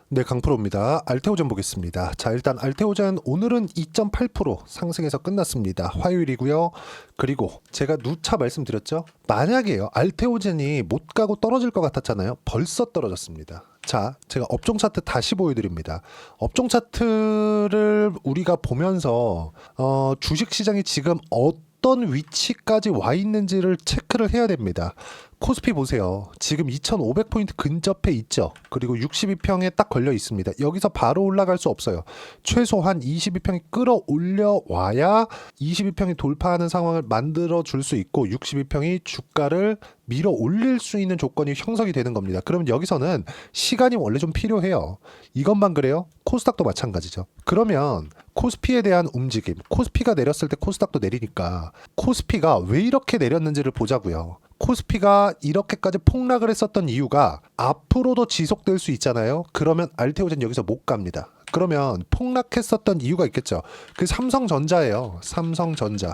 네, 강프로입니다. 알테오젠 보겠습니다. 자, 일단 알테오젠 오늘은 2.8% 상승해서 끝났습니다. 화요일이고요. 그리고 제가 누차 말씀드렸죠? 만약에요, 알테오젠이 못 가고 떨어질 것 같았잖아요. 벌써 떨어졌습니다. 자, 제가 업종 차트 다시 보여드립니다. 업종 차트를 우리가 보면서 주식시장이 지금 어떤 위치까지 와 있는지를 체크를 해야 됩니다. 코스피 보세요. 지금 2500포인트 근접해 있죠. 그리고 62평에 딱 걸려 있습니다. 여기서 바로 올라갈 수 없어요. 최소한 22평이 끌어올려 와야 22평이 돌파하는 상황을 만들어 줄 수 있고 62평이 주가를 밀어 올릴 수 있는 조건이 형성이 되는 겁니다. 그러면 여기서는 시간이 원래 좀 필요해요. 이것만 그래요? 코스닥도 마찬가지죠. 그러면 코스피에 대한 움직임, 코스피가 내렸을 때 코스닥도 내리니까 코스피가 왜 이렇게 내렸는지를 보자고요. 코스피가 이렇게까지 폭락을 했었던 이유가 앞으로도 지속될 수 있잖아요. 그러면 알테오젠 여기서 못 갑니다. 그러면 폭락했었던 이유가 있겠죠. 그 삼성전자예요. 삼성전자.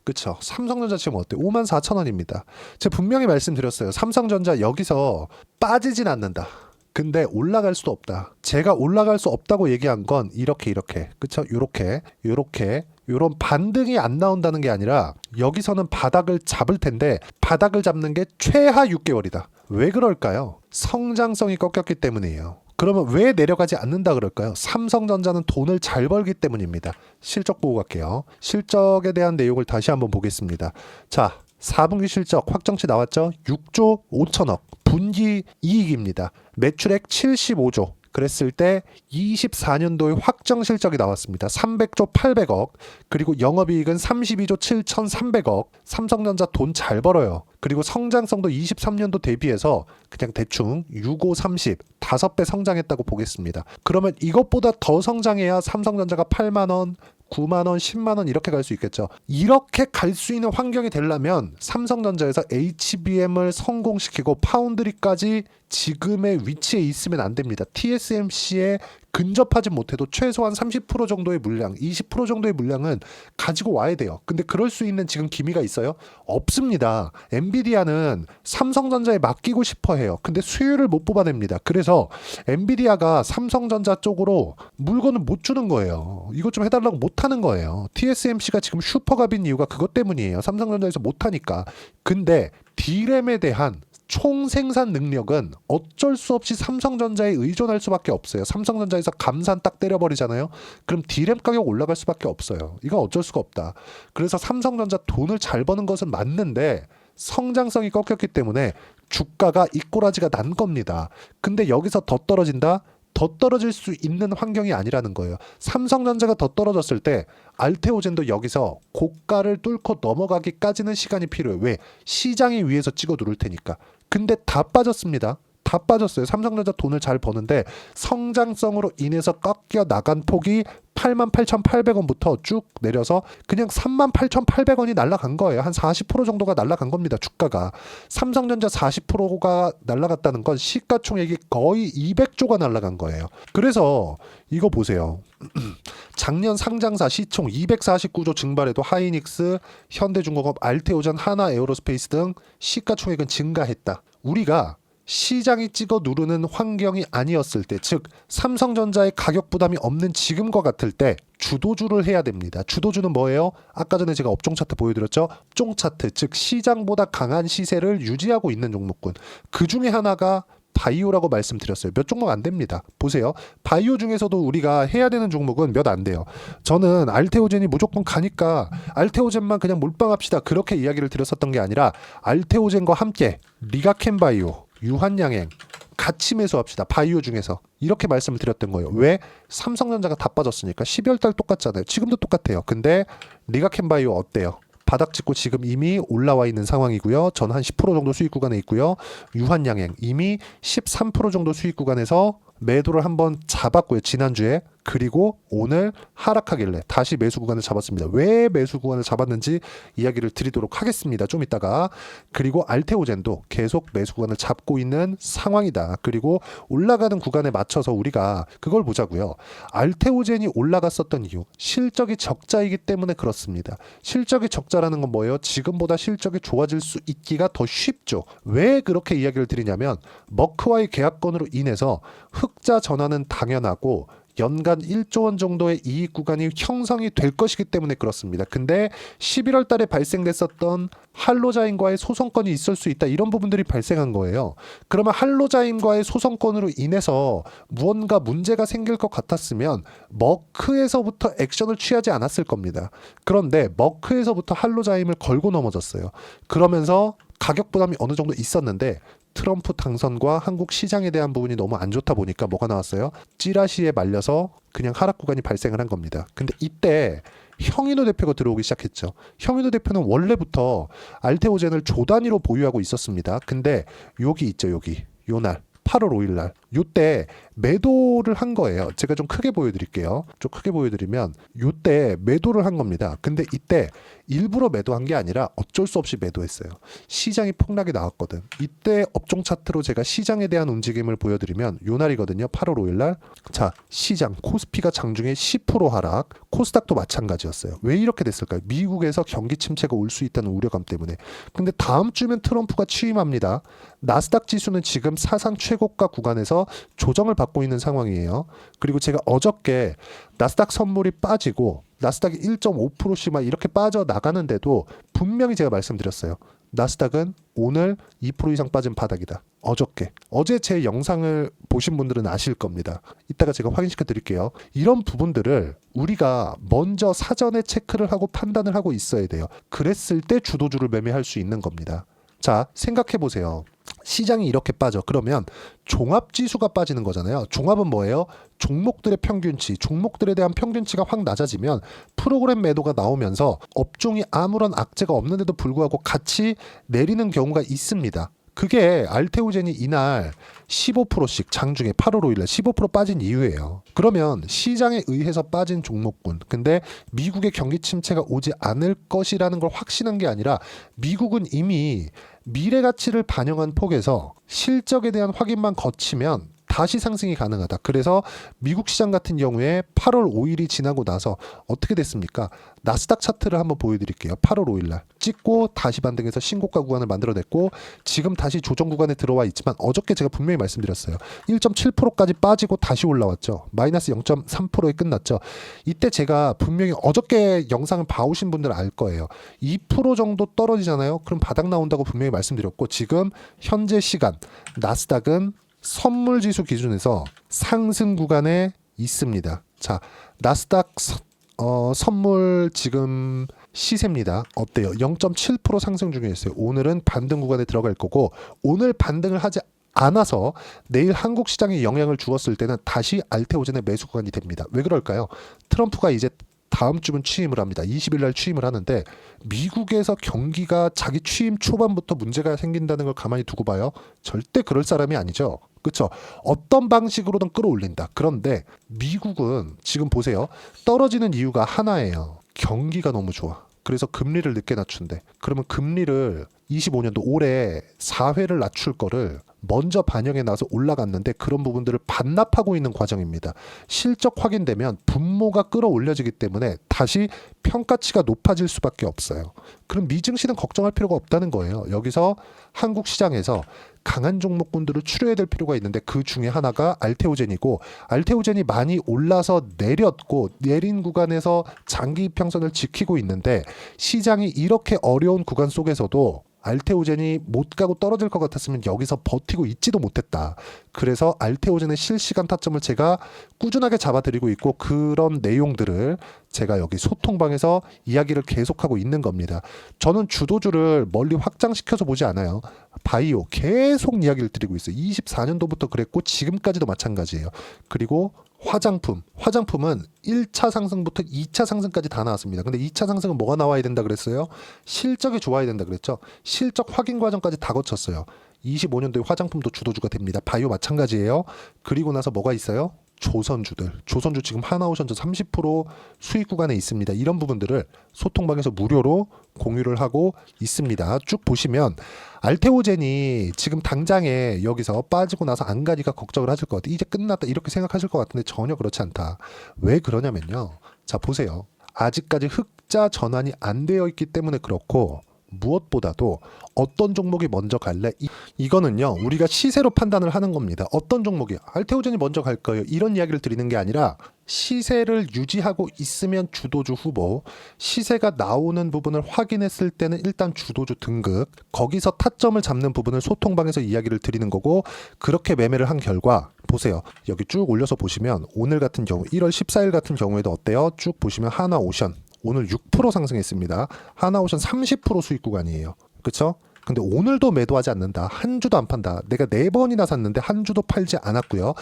그쵸. 삼성전자 지금 어때? 54,000원입니다. 제가 분명히 말씀드렸어요. 삼성전자 여기서 빠지진 않는다. 근데 올라갈 수도 없다. 제가 올라갈 수 없다고 얘기한 건 이렇게 그쵸? 요렇게 요런 반등이 안 나온다는 게 아니라 여기서는 바닥을 잡을 텐데 바닥을 잡는 게 최하 6개월이다. 왜 그럴까요? 성장성이 꺾였기 때문이에요. 그러면 왜 내려가지 않는다 그럴까요? 삼성전자는 돈을 잘 벌기 때문입니다. 실적 보고 갈게요. 실적에 대한 내용을 다시 한번 보겠습니다. 자, 4분기 실적 확정치 나왔죠? 6조 5천억. 분기 이익입니다. 매출액 75조. 그랬을 때 24년도의 확정 실적이 나왔습니다. 300조 800억. 그리고 영업이익은 32조 7,300억. 삼성전자 돈 잘 벌어요. 그리고 성장성도 23년도 대비해서 그냥 대충 65, 30, 5배 성장했다고 보겠습니다. 그러면 이것보다 더 성장해야 삼성전자가 8만 원, 9만 원, 10만 원 이렇게 갈 수 있겠죠. 이렇게 갈 수 있는 환경이 되려면 삼성전자에서 HBM을 성공시키고 파운드리까지 지금의 위치에 있으면 안 됩니다. TSMC에 근접하지 못해도 최소한 30% 정도의 물량, 20% 정도의 물량은 가지고 와야 돼요. 근데 그럴 수 있는 지금 기미가 있어요? 없습니다. 엔비디아는 삼성전자에 맡기고 싶어 해요. 근데 수율을 못 뽑아냅니다. 그래서 엔비디아가 삼성전자 쪽으로 물건을 못 주는 거예요. 이것 좀 해달라고 못 하는 거예요. TSMC가 지금 슈퍼갑인 이유가 그것 때문이에요. 삼성전자에서 못 하니까. 근데 D램에 대한 총 생산 능력은 어쩔 수 없이 삼성전자에 의존할 수밖에 없어요. 삼성전자에서 감산 딱 때려버리잖아요. 그럼 D램 가격 올라갈 수밖에 없어요. 이건 어쩔 수가 없다. 그래서 삼성전자 돈을 잘 버는 것은 맞는데 성장성이 꺾였기 때문에 주가가 이 꼬라지가 난 겁니다. 근데 여기서 더 떨어진다? 더 떨어질 수 있는 환경이 아니라는 거예요. 삼성전자가 더 떨어졌을 때 알테오젠도 여기서 고가를 뚫고 넘어가기까지는 시간이 필요해요. 왜? 시장이 위에서 찍어 누를 테니까. 근데 다 빠졌습니다. 다 빠졌어요. 삼성전자 돈을 잘 버는데 성장성으로 인해서 꺾여 나간 폭이 88,800원부터 쭉 내려서 그냥 38,800원이 날아간 거예요. 한 40% 정도가 날아간 겁니다. 주가가. 삼성전자 40%가 날아갔다는 건 시가총액이 거의 200조가 날아간 거예요. 그래서 이거 보세요. 작년 상장사 시총 249조 증발에도 하이닉스, 현대중공업, 알테오젠, 하나에어로스페이스 등 시가총액은 증가했다. 우리가 시장이 찍어 누르는 환경이 아니었을 때, 즉 삼성전자의 가격 부담이 없는 지금과 같을 때 주도주를 해야 됩니다. 주도주는 뭐예요? 아까 전에 제가 업종 차트 보여드렸죠? 업종 차트, 즉 시장보다 강한 시세를 유지하고 있는 종목군. 그 중에 하나가 바이오라고 말씀드렸어요. 몇 종목 안 됩니다. 보세요. 바이오 중에서도 우리가 해야 되는 종목은 몇 안 돼요. 저는 알테오젠이 무조건 가니까 알테오젠만 그냥 몰빵합시다. 그렇게 이야기를 드렸었던 게 아니라 알테오젠과 함께 리가켄바이오, 유한양행 같이 매수합시다. 바이오 중에서. 이렇게 말씀을 드렸던 거예요. 왜? 삼성전자가 다 빠졌으니까. 12월 달 똑같잖아요. 지금도 똑같아요. 근데 리가켄바이오 어때요? 바닥 찍고 지금 이미 올라와 있는 상황이고요. 전 한 10% 정도 수익 구간에 있고요. 유한양행 이미 13% 정도 수익 구간에서 매도를 한번 잡았고요. 지난주에. 그리고 오늘 하락하길래 다시 매수 구간을 잡았습니다. 왜 매수 구간을 잡았는지 이야기를 드리도록 하겠습니다. 좀 이따가. 그리고 알테오젠도 계속 매수 구간을 잡고 있는 상황이다. 그리고 올라가는 구간에 맞춰서 우리가 그걸 보자고요. 알테오젠이 올라갔었던 이유, 실적이 적자이기 때문에 그렇습니다. 실적이 적자라는 건 뭐예요? 지금보다 실적이 좋아질 수 있기가 더 쉽죠. 왜 그렇게 이야기를 드리냐면 머크와의 계약건으로 인해서 흑자 전환은 당연하고 연간 1조 원 정도의 이익 구간이 형성이 될 것이기 때문에 그렇습니다. 근데 11월 달에 발생됐었던 할로자인과의 소송건이 있을 수 있다. 이런 부분들이 발생한 거예요. 그러면 할로자인과의 소송건으로 인해서 무언가 문제가 생길 것 같았으면 머크에서부터 액션을 취하지 않았을 겁니다. 그런데 머크에서부터 할로자임을 걸고 넘어졌어요. 그러면서 가격 부담이 어느 정도 있었는데 트럼프 당선과 한국 시장에 대한 부분이 너무 안 좋다 보니까 뭐가 나왔어요? 찌라시에 말려서 그냥 하락 구간이 발생을 한 겁니다. 근데 이때 형인호 대표가 들어오기 시작했죠. 형인호 대표는 원래부터 알테오젠을 조 단위로 보유하고 있었습니다. 근데 여기 있죠, 여기. 요날 8월 5일 날 요때 매도를 한 거예요. 제가 좀 크게 보여드릴게요. 좀 크게 보여드리면 요때 매도를 한 겁니다. 근데 이때 일부러 매도한 게 아니라 어쩔 수 없이 매도했어요. 시장이 폭락이 나왔거든. 이때 업종 차트로 제가 시장에 대한 움직임을 보여드리면 요 날이거든요. 8월 5일 날. 자, 시장 코스피가 장중에 10% 하락, 코스닥도 마찬가지였어요. 왜 이렇게 됐을까요? 미국에서 경기 침체가 올 수 있다는 우려감 때문에. 근데 다음 주면 트럼프가 취임합니다. 나스닥 지수는 지금 사상 최고가 구간에서 조정을 받고 있는 상황이에요. 그리고 제가 어저께 나스닥 선물이 빠지고 나스닥이 1.5%씩 막 이렇게 빠져나가는데도 분명히 제가 말씀드렸어요. 나스닥은 오늘 2% 이상 빠진 바닥이다. 어제 제 영상을 보신 분들은 아실 겁니다. 이따가 제가 확인시켜 드릴게요. 이런 부분들을 우리가 먼저 사전에 체크를 하고 판단을 하고 있어야 돼요. 그랬을 때 주도주를 매매할 수 있는 겁니다. 자, 생각해 보세요. 시장이 이렇게 빠져. 그러면 종합지수가 빠지는 거잖아요. 종합은 뭐예요? 종목들의 평균치, 종목들에 대한 평균치가 확 낮아지면 프로그램 매도가 나오면서 업종이 아무런 악재가 없는데도 불구하고 같이 내리는 경우가 있습니다. 그게 알테오젠이 이날 15%씩 장중에 8월 5일에 15% 빠진 이유예요. 그러면 시장에 의해서 빠진 종목군. 근데 미국의 경기 침체가 오지 않을 것이라는 걸 확신한 게 아니라 미국은 이미 미래 가치를 반영한 폭에서 실적에 대한 확인만 거치면 다시 상승이 가능하다. 그래서 미국 시장 같은 경우에 8월 5일이 지나고 나서 어떻게 됐습니까? 나스닥 차트를 한번 보여드릴게요. 8월 5일 날 찍고 다시 반등해서 신고가 구간을 만들어냈고 지금 다시 조정 구간에 들어와 있지만 어저께 제가 분명히 말씀드렸어요. 1.7%까지 빠지고 다시 올라왔죠. 마이너스 0.3%에 끝났죠. 이때 제가 분명히 어저께 영상을 봐오신 분들은 알 거예요. 2% 정도 떨어지잖아요. 그럼 바닥 나온다고 분명히 말씀드렸고 지금 현재 시간 나스닥은 선물지수 기준에서 상승 구간에 있습니다. 자, 나스닥 선물 지금 시세입니다. 어때요? 0.7% 상승 중에 있어요. 오늘은 반등 구간에 들어갈 거고 오늘 반등을 하지 않아서 내일 한국 시장에 영향을 주었을 때는 다시 알테오젠의 매수 구간이 됩니다. 왜 그럴까요? 트럼프가 이제 다음 주면 취임을 합니다. 20일 날 취임을 하는데 미국에서 경기가 자기 취임 초반부터 문제가 생긴다는 걸 가만히 두고 봐요. 절대 그럴 사람이 아니죠. 그렇죠? 어떤 방식으로든 끌어올린다. 그런데 미국은 지금 보세요. 떨어지는 이유가 하나예요. 경기가 너무 좋아. 그래서 금리를 늦게 낮춘대. 그러면 금리를 25년도 올해 4회를 낮출 거를 먼저 반영해 나서 올라갔는데 그런 부분들을 반납하고 있는 과정입니다. 실적 확인되면 분모가 끌어올려지기 때문에 다시 평가치가 높아질 수밖에 없어요. 그럼 미증시는 걱정할 필요가 없다는 거예요. 여기서 한국 시장에서 강한 종목군들을 추려야 될 필요가 있는데 그 중에 하나가 알테오젠이고 알테오젠이 많이 올라서 내렸고 내린 구간에서 장기 이평선을 지키고 있는데 시장이 이렇게 어려운 구간 속에서도 알테오젠이 못 가고 떨어질 것 같았으면 여기서 버티고 있지도 못했다. 그래서 알테오젠의 실시간 타점을 제가 꾸준하게 잡아드리고 있고 그런 내용들을 제가 여기 소통방에서 이야기를 계속하고 있는 겁니다. 저는 주도주를 멀리 확장시켜서 보지 않아요. 바이오 계속 이야기를 드리고 있어요. 24년도부터 그랬고 지금까지도 마찬가지예요. 그리고 화장품은 1차 상승부터 2차 상승까지 다 나왔습니다. 근데 2차 상승은 뭐가 나와야 된다 그랬어요? 실적이 좋아야 된다 그랬죠. 실적 확인 과정까지 다 거쳤어요. 25년도에 화장품도 주도주가 됩니다. 바이오 마찬가지예요. 그리고 나서 뭐가 있어요? 조선주 지금 하나오션전 30% 수익 구간에 있습니다. 이런 부분들을 소통방에서 무료로 공유를 하고 있습니다. 쭉 보시면 알테오젠이 지금 당장에 여기서 빠지고 나서 안 가니까 걱정을 하실 것 같아요. 이제 끝났다 이렇게 생각하실 것 같은데 전혀 그렇지 않다. 왜 그러냐면요. 자 보세요. 아직까지 흑자 전환이 안 되어 있기 때문에 그렇고, 무엇보다도 어떤 종목이 먼저 갈래? 이거는요 우리가 시세로 판단을 하는 겁니다. 어떤 종목이 알테오젠이 먼저 갈 거예요, 이런 이야기를 드리는 게 아니라 시세를 유지하고 있으면 주도주 후보, 시세가 나오는 부분을 확인했을 때는 일단 주도주 등급, 거기서 타점을 잡는 부분을 소통방에서 이야기를 드리는 거고, 그렇게 매매를 한 결과 보세요. 여기 쭉 올려서 보시면 오늘 같은 경우 1월 14일 같은 경우에도 어때요? 쭉 보시면 하나오션 오늘 6% 상승했습니다. 하나오션 30% 수익 구간이에요. 그쵸? 근데 오늘도 매도하지 않는다. 한 주도 안 판다. 내가 4번이나 샀는데 한 주도 팔지 않았고요.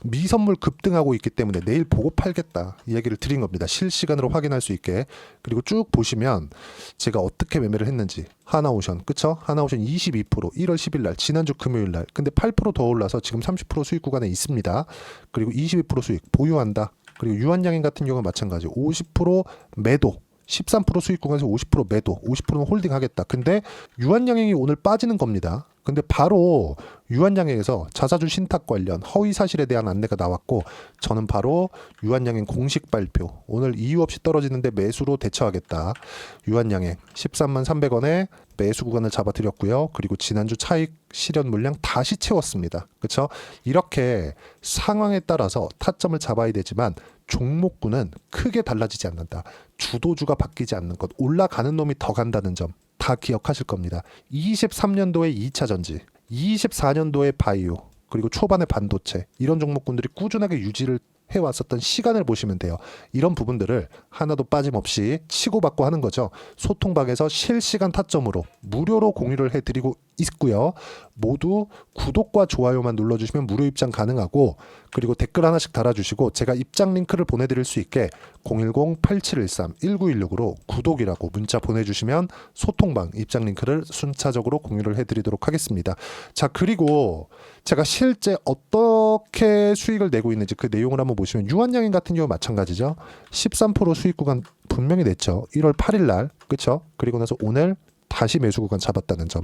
미선물 급등하고 있기 때문에 내일 보고 팔겠다. 이 얘기를 드린 겁니다. 실시간으로 확인할 수 있게. 그리고 쭉 보시면 제가 어떻게 매매를 했는지. 하나오션, 그쵸? 하나오션 22% 1월 10일 날, 지난주 금요일 날. 근데 8% 더 올라서 지금 30% 수익 구간에 있습니다. 그리고 22% 수익 보유한다. 그리고 유한양행 같은 경우는 마찬가지 50% 매도, 13% 수익 구간에서 50% 매도, 50%는 홀딩하겠다. 근데 유한양행이 오늘 빠지는 겁니다. 근데 바로 유한양행에서 자사주 신탁 관련 허위 사실에 대한 안내가 나왔고, 저는 바로 유한양행 공식 발표, 오늘 이유 없이 떨어지는데 매수로 대처하겠다. 유한양행 13만 300원에 매수 구간을 잡아드렸고요. 그리고 지난주 차익 실현 물량 다시 채웠습니다. 그렇죠? 이렇게 상황에 따라서 타점을 잡아야 되지만 종목군은 크게 달라지지 않는다. 주도주가 바뀌지 않는 것, 올라가는 놈이 더 간다는 점 다 기억하실 겁니다. 23년도에 2차 전지, 24년도에 바이오, 그리고 초반에 반도체, 이런 종목군들이 꾸준하게 유지를 해왔었던 시간을 보시면 돼요. 이런 부분들을 하나도 빠짐없이 치고받고 하는 거죠. 소통방에서 실시간 타점으로 무료로 공유를 해드리고 있고요. 모두 구독과 좋아요만 눌러주시면 무료 입장 가능하고, 그리고 댓글 하나씩 달아주시고 제가 입장 링크를 보내드릴 수 있게 010-8713-1916으로 구독이라고 문자 보내주시면 소통방 입장 링크를 순차적으로 공유를 해드리도록 하겠습니다. 자, 그리고 제가 실제 어떻게 수익을 내고 있는지 그 내용을 한번 보시면, 유한양행 같은 경우 마찬가지죠. 13% 수익 구간 분명히 냈죠. 1월 8일 날, 그렇죠? 그리고 나서 오늘 다시 매수 구간 잡았다는 점.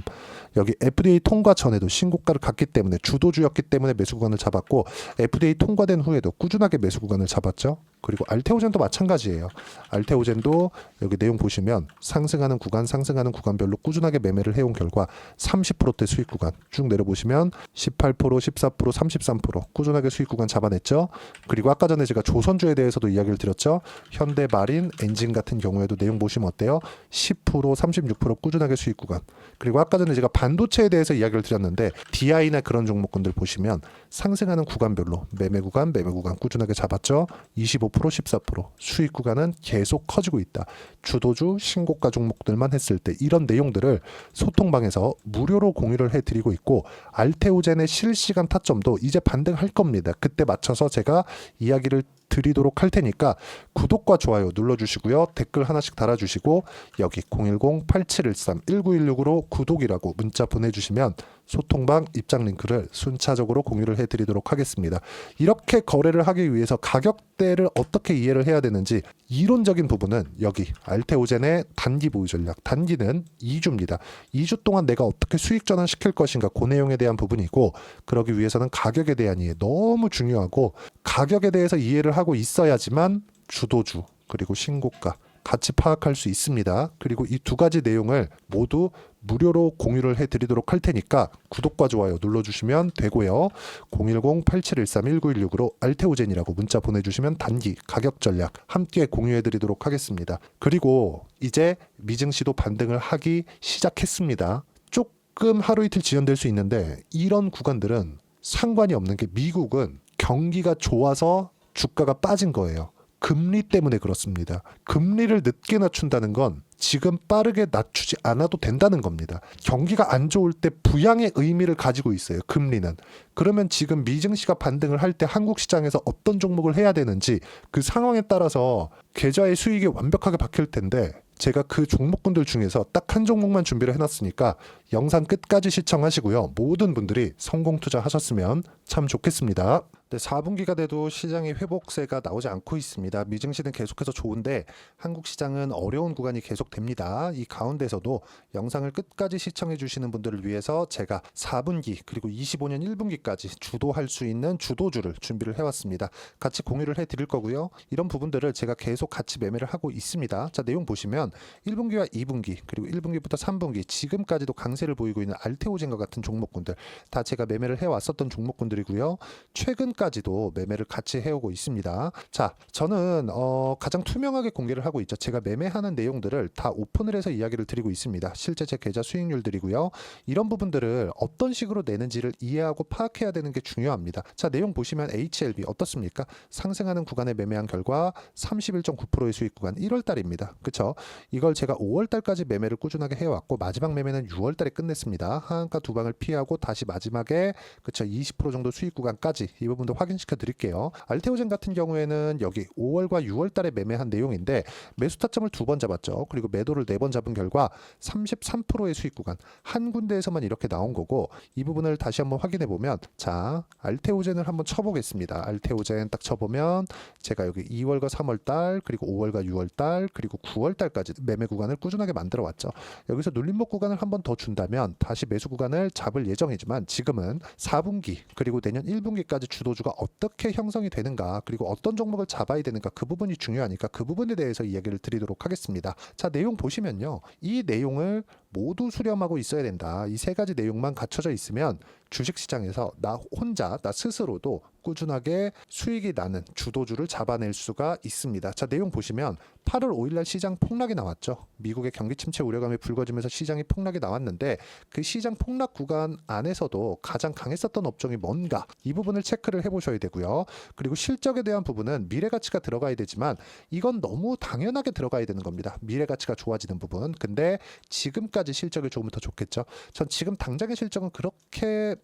여기 FDA 통과 전에도 신고가를 갔기 때문에, 주도주였기 때문에 매수 구간을 잡았고, FDA 통과된 후에도 꾸준하게 매수 구간을 잡았죠. 그리고 알테오젠도 마찬가지예요. 알테오젠도 여기 내용 보시면 상승하는 구간별로 꾸준하게 매매를 해온 결과 30%대 수익 구간 쭉 내려보시면 18%, 14%, 33% 꾸준하게 수익 구간 잡아냈죠. 그리고 아까 전에 제가 조선주에 대해서도 이야기를 드렸죠. 현대 마린 엔진 같은 경우에도 내용 보시면 어때요? 10%, 36% 꾸준하게 수익 구간. 그리고 아까 전에 제가 반도체에 대해서 이야기를 드렸는데, DI나 그런 종목군들 보시면 상승하는 구간별로 매매 구간 꾸준하게 잡았죠. 25%, 14% 수익 구간은 계속 커지고 있다. 주도주 신고가 종목들만 했을 때 이런 내용들을 소통방에서 무료로 공유를 해드리고 있고, 알테오젠의 실시간 타점도 이제 반등할 겁니다. 그때 맞춰서 제가 이야기를 드리도록 할 테니까 구독과 좋아요 눌러주시고요. 댓글 하나씩 달아주시고 여기 010-8713-1916으로 구독이라고 문자 보내주시면 소통방 입장 링크를 순차적으로 공유를 해드리도록 하겠습니다. 이렇게 거래를 하기 위해서 가격대를 어떻게 이해를 해야 되는지 이론적인 부분은 여기 알테오젠의 단기 보유 전략, 단기는 2주입니다. 2주 동안 내가 어떻게 수익 전환시킬 것인가, 그 내용에 대한 부분이고, 그러기 위해서는 가격에 대한 이해 너무 중요하고, 가격에 대해서 이해를 하고 있어야지만 주도주 그리고 신고가 같이 파악할 수 있습니다. 그리고 이 두 가지 내용을 모두 무료로 공유를 해드리도록 할 테니까 구독과 좋아요 눌러주시면 되고요. 010-8713-1916으로 알테오젠이라고 문자 보내주시면 단기 가격 전략 함께 공유해드리도록 하겠습니다. 그리고 이제 미증시도 반등을 하기 시작했습니다. 조금 하루 이틀 지연될 수 있는데, 이런 구간들은 상관이 없는 게, 미국은 경기가 좋아서 주가가 빠진 거예요. 금리 때문에 그렇습니다. 금리를 늦게 낮춘다는 건 지금 빠르게 낮추지 않아도 된다는 겁니다. 경기가 안 좋을 때 부양의 의미를 가지고 있어요, 금리는. 그러면 지금 미증시가 반등을 할 때 한국 시장에서 어떤 종목을 해야 되는지 그 상황에 따라서 계좌의 수익이 완벽하게 바뀔 텐데, 제가 그 종목군들 중에서 딱 한 종목만 준비를 해놨으니까 영상 끝까지 시청하시고요. 모든 분들이 성공 투자하셨으면 참 좋겠습니다. 네, 4분기가 돼도 시장의 회복세가 나오지 않고 있습니다. 미증시는 계속해서 좋은데 한국 시장은 어려운 구간이 계속됩니다. 이 가운데서도 영상을 끝까지 시청해 주시는 분들을 위해서 제가 4분기 그리고 25년 1분기까지 주도할 수 있는 주도주를 준비를 해왔습니다. 같이 공유를 해드릴 거고요. 이런 부분들을 제가 계속 같이 매매를 하고 있습니다. 자, 내용 보시면 1분기와 2분기 그리고 1분기부터 3분기 지금까지도 강세를 보이고 있는 알테오젠과 같은 종목군들 다 제가 매매를 해왔었던 종목군들이고요. 최근까지도 매매를 같이 해오고 있습니다. 자, 저는 가장 투명하게 공개를 하고 있죠. 제가 매매하는 내용들을 다 오픈을 해서 이야기를 드리고 있습니다. 실제 제 계좌 수익률들이고요. 이런 부분들을 어떤 식으로 내는지를 이해하고 파악해야 되는 게 중요합니다. 자, 내용 보시면 HLB 어떻습니까? 상승하는 구간에 매매한 결과 31.9%의 수익 구간 1월 달입니다. 그쵸? 이걸 제가 5월 달까지 매매를 꾸준하게 해왔고 마지막 매매는 6월 달에 끝냈습니다. 하한가 두 방을 피하고 다시 마지막에 그쵸? 20% 정도 수익 구간까지 이 부분도 확인시켜 드릴게요. 알테오젠 같은 경우에는 여기 5월과 6월 달에 매매한 내용인데 매수 타점을 2번 잡았죠. 그리고 매도를 4번 잡은 결과 33%의 수익 구간 한 군데에서만 이렇게 나온 거고 이 부분을 다시 한번 확인해 보면 자, 알테오젠을 한번 쳐보겠습니다. 알테오젠 딱 쳐보면 제가 여기 2월과 3월 달 그리고 5월과 6월 달 그리고 9월 달까지 매매 구간을 꾸준하게 만들어 왔죠. 여기서 눌림목 구간을 한번 더 준다면 다시 매수 구간을 잡을 예정이지만 지금은 4분기 그리고 내년 1분기까지 주도주가 어떻게 형성이 되는가 그리고 어떤 종목을 잡아야 되는가 그 부분이 중요하니까 그 부분에 대해서 이야기를 드리도록 하겠습니다. 자, 내용 보시면요. 이 내용을 모두 수렴하고 있어야 된다. 이 세 가지 내용만 갖춰져 있으면 주식시장에서 나 혼자 나 스스로도 꾸준하게 수익이 나는 주도주를 잡아낼 수가 있습니다. 자, 내용 보시면 8월 5일날 시장 폭락이 나왔죠. 미국의 경기 침체 우려감이 불거지면서 시장이 폭락이 나왔는데 그 시장 폭락 구간 안에서도 가장 강했었던 업종이 뭔가 이 부분을 체크를 해보셔야 되고요. 그리고 실적에 대한 부분은 미래가치가 들어가야 되지만 이건 너무 당연하게 들어가야 되는 겁니다. 미래가치가 좋아지는 부분. 근데 지금까지 실적이 좋으면 더 좋겠죠. 전 지금 당장의 실적은 그렇게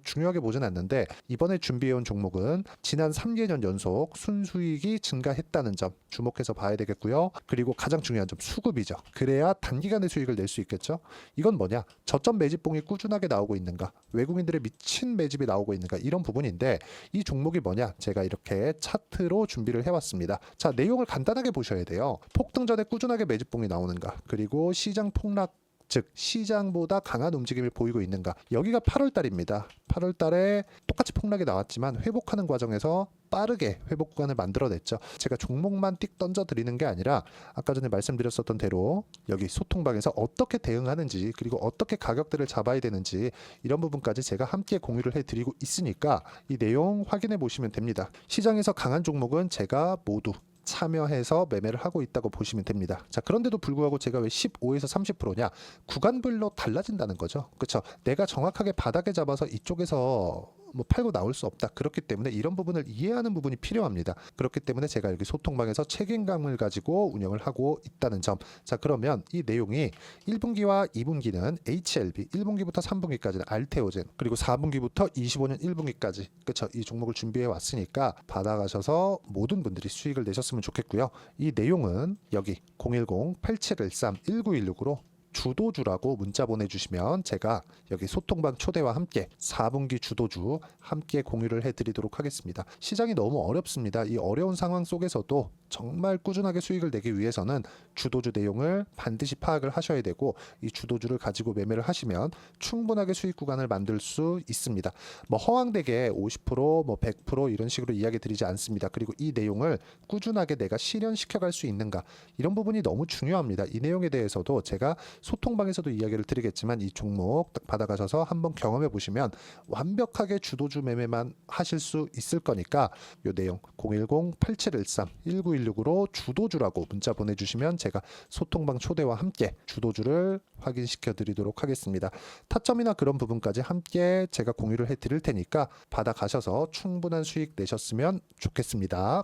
중요하게 보진 않는데 이번에 준비해온 종목은 지난 3개년 연속 순수익이 증가했다는 점 주목해서 봐야 되겠고요. 그리고 가장 중요한 점 수급이죠. 그래야 단기간에 수익을 낼 수 있겠죠. 이건 뭐냐? 저점 매집봉이 꾸준하게 나오고 있는가? 외국인들의 미친 매집이 나오고 있는가? 이런 부분인데 이 종목이 뭐냐? 제가 이렇게 차트로 준비를 해왔습니다. 자, 내용을 간단하게 보셔야 돼요. 폭등 전에 꾸준하게 매집봉이 나오는가? 그리고 시장 폭락 즉 시장보다 강한 움직임을 보이고 있는가. 여기가 8월 달입니다. 8월 달에 똑같이 폭락이 나왔지만 회복하는 과정에서 빠르게 회복 구간을 만들어냈죠. 제가 종목만 띡 던져 드리는 게 아니라 아까 전에 말씀드렸었던 대로 여기 소통방에서 어떻게 대응하는지 그리고 어떻게 가격들을 잡아야 되는지 이런 부분까지 제가 함께 공유를 해드리고 있으니까 이 내용 확인해 보시면 됩니다. 시장에서 강한 종목은 제가 모두 참여해서 매매를 하고 있다고 보시면 됩니다. 자, 그런데도 불구하고 제가 왜 15에서 30%냐? 구간별로 달라진다는 거죠. 그렇죠? 내가 정확하게 바닥에 잡아서 이쪽에서 팔고 나올 수 없다. 그렇기 때문에 이런 부분을 이해하는 부분이 필요합니다. 그렇기 때문에 제가 여기 소통방에서 책임감을 가지고 운영을 하고 있다는 점. 자, 그러면 이 내용이 1분기와 2분기는 HLB, 1분기부터 3분기까지는 알테오젠, 그리고 4분기부터 25년 1분기까지 그렇죠? 이 종목을 준비해 왔으니까 받아가셔서 모든 분들이 수익을 내셨으면 좋겠고요. 이 내용은 여기 010-8713-1916으로 주도주라고 문자 보내주시면 제가 여기 소통방 초대와 함께 4분기 주도주 함께 공유를 해드리도록 하겠습니다. 시장이 너무 어렵습니다. 이 어려운 상황 속에서도 정말 꾸준하게 수익을 내기 위해서는 주도주 내용을 반드시 파악을 하셔야 되고 이 주도주를 가지고 매매를 하시면 충분하게 수익 구간을 만들 수 있습니다. 허황되게 50% 100% 이런 식으로 이야기 드리지 않습니다. 그리고 이 내용을 꾸준하게 내가 실현시켜 갈 수 있는가 이런 부분이 너무 중요합니다. 이 내용에 대해서도 제가 소통방에서도 이야기를 드리겠지만 이 종목 딱 받아가셔서 한번 경험해 보시면 완벽하게 주도주 매매만 하실 수 있을 거니까 이 내용 010-8713-1916으로 주도주라고 문자 보내주시면 제가 소통방 초대와 함께 주도주를 확인시켜 드리도록 하겠습니다. 타점이나 그런 부분까지 함께 제가 공유를 해 드릴 테니까 받아가셔서 충분한 수익 내셨으면 좋겠습니다.